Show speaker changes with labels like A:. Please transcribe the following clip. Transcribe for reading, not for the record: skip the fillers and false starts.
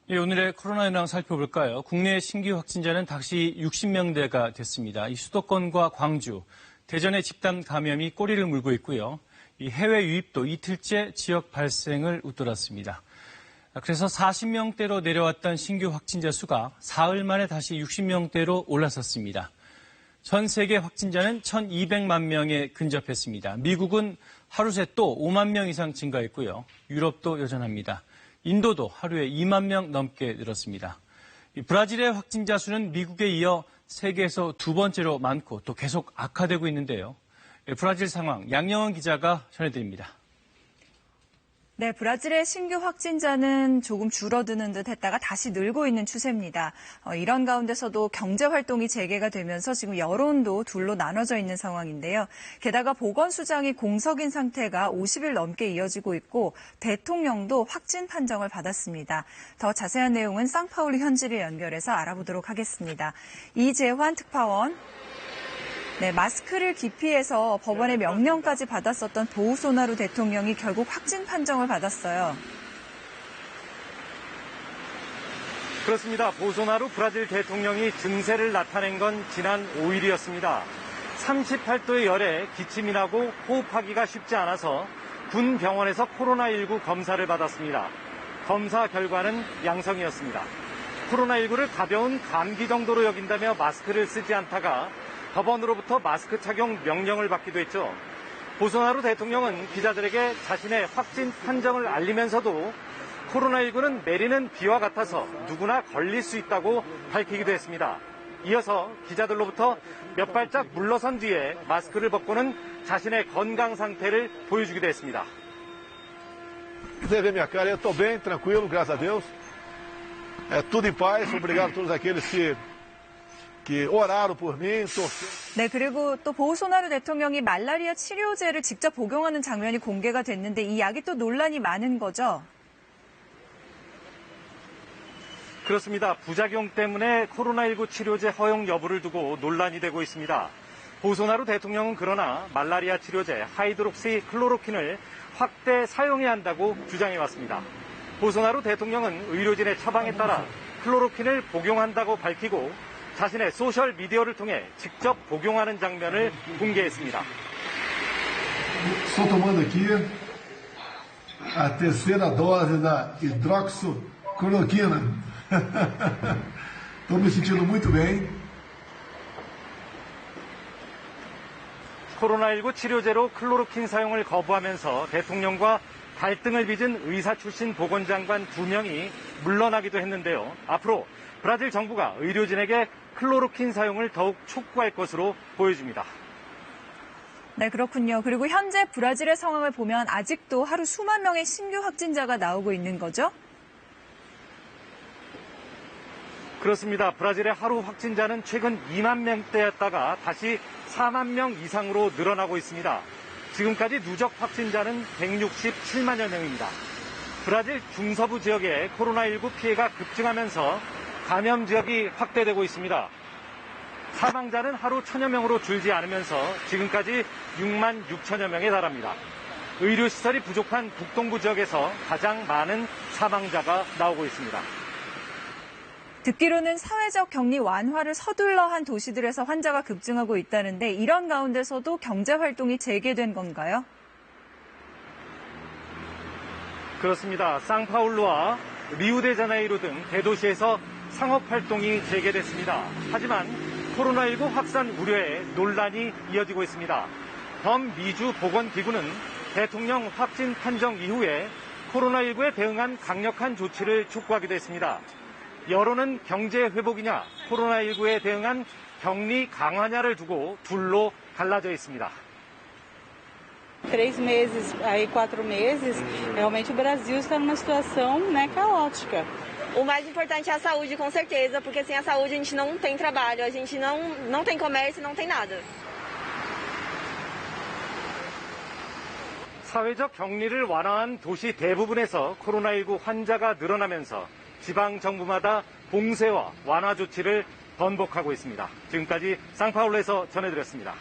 A: 예, 오늘의 코로나 현황 살펴볼까요? 국내 신규 확진자는 다시 60명대가 됐습니다. 이 수도권과 광주, 대전의 집단 감염이 꼬리를 물고 있고요. 이 해외 유입도 이틀째 지역 발생을 웃돌았습니다. 그래서 40명대로 내려왔던 신규 확진자 수가 사흘 만에 다시 60명대로 올라섰습니다. 전 세계 확진자는 1,200만 명에 근접했습니다. 미국은 하루 새 또 5만 명 이상 증가했고요. 유럽도 여전합니다. 인도도 하루에 2만 명 넘게 늘었습니다. 브라질의 확진자 수는 미국에 이어 세계에서 두 번째로 많고 또 계속 악화되고 있는데요. 브라질 상황 양영원 기자가 전해드립니다.
B: 네, 브라질의 신규 확진자는 조금 줄어드는 듯 했다가 다시 늘고 있는 추세입니다. 이런 가운데서도 경제활동이 재개가 되면서 지금 여론도 둘로 나눠져 있는 상황인데요. 게다가 보건수장이 공석인 상태가 50일 넘게 이어지고 있고 대통령도 확진 판정을 받았습니다. 더 자세한 내용은 상파울루 현지를 연결해서 알아보도록 하겠습니다. 이재환 특파원. 네, 마스크를 기피해서 법원의 명령까지 받았었던 보우소나루 대통령이 결국 확진 판정을 받았어요.
C: 그렇습니다. 보우소나루 브라질 대통령이 증세를 나타낸 건 지난 5일이었습니다. 38도의 열에 기침이 나고 호흡하기가 쉽지 않아서 군 병원에서 코로나19 검사를 받았습니다. 검사 결과는 양성이었습니다. 코로나19를 가벼운 감기 정도로 여긴다며 마스크를 쓰지 않다가 법원으로부터 마스크 착용 명령을 받기도 했죠. 보우소나루 대통령은 기자들에게 자신의 확진 판정을 알리면서도 코로나19는 내리는 비와 같아서 누구나 걸릴 수 있다고 밝히기도 했습니다. 이어서 기자들로부터 몇 발짝 물러선 뒤에 마스크를 벗고는 자신의 건강 상태를 보여주기도 했습니다.
D: Você vê minha cara, eu estou bem, tranquilo, graças a Deus. É tudo em paz, obrigado a todos aqueles que oraram por mim.
B: 네, 그리고 또 보우소나루 대통령이 말라리아 치료제를 직접 복용하는 장면이 공개가 됐는데 이 약이 또 논란이 많은 거죠?
C: 그렇습니다. 부작용 때문에 코로나19 치료제 허용 여부를 두고 논란이 되고 있습니다. 보우소나루 대통령은 그러나 말라리아 치료제 하이드록시 클로로킨을 확대 사용해야 한다고 주장해왔습니다. 보우소나루 대통령은 의료진의 처방에 따라 클로로킨을 복용한다고 밝히고 자신의 소셜 미디어를 통해 직접 복용하는 장면을 공개했습니다.
D: Estou tomando aqui a terceira dose da hidroxicloroquina. Estou me sentindo muito bem.
C: 코로나19 치료제로 클로로킨 사용을 거부하면서 대통령과 갈등을 빚은 의사 출신 보건장관 2명이 물러나기도 했는데요. 앞으로 브라질 정부가 의료진에게 클로로킨 사용을 더욱 촉구할 것으로 보여집니다.
B: 네, 그렇군요. 그리고 현재 브라질의 상황을 보면 아직도 하루 수만 명의 신규 확진자가 나오고 있는 거죠?
C: 그렇습니다. 브라질의 하루 확진자는 최근 2만 명대였다가 다시 4만 명 이상으로 늘어나고 있습니다. 지금까지 누적 확진자는 167만여 명입니다. 브라질 중서부 지역에 코로나19 피해가 급증하면서 감염 지역이 확대되고 있습니다. 사망자는 하루 1,000여 명으로 줄지 않으면서 지금까지 6만 6천여 명에 달합니다. 의료시설이 부족한 북동부 지역에서 가장 많은 사망자가 나오고 있습니다.
B: 듣기로는 사회적 격리 완화를 서둘러 한 도시들에서 환자가 급증하고 있다는데 이런 가운데서도 경제활동이 재개된 건가요?
C: 그렇습니다. 상파울루와 리우데자네이루 등 대도시에서 상업활동이 재개됐습니다. 하지만 코로나19 확산 우려에 논란이 이어지고 있습니다. 범미주 보건기구는 대통령 확진 판정 이후에 코로나19에 대응한 강력한 조치를 촉구하기도 했습니다. 여론은 경제 회복이냐, 코로나19에 대응한 격리 강화냐를 두고 둘로 갈라져 있습니다.
E: 3 meses, aí 4 meses, realmente o Brasil está numa situação, caótica.
F: O mais importante é a saúde, com certeza, porque sem a saúde a gente não tem trabalho, a gente não tem comércio, não tem nada.
C: 사회적 격리를 완화한 도시 대부분에서 코로나19 환자가 늘어나면서 지방 정부마다 봉쇄와 완화 조치를 번복하고 있습니다. 지금까지 상파울루에서 전해드렸습니다.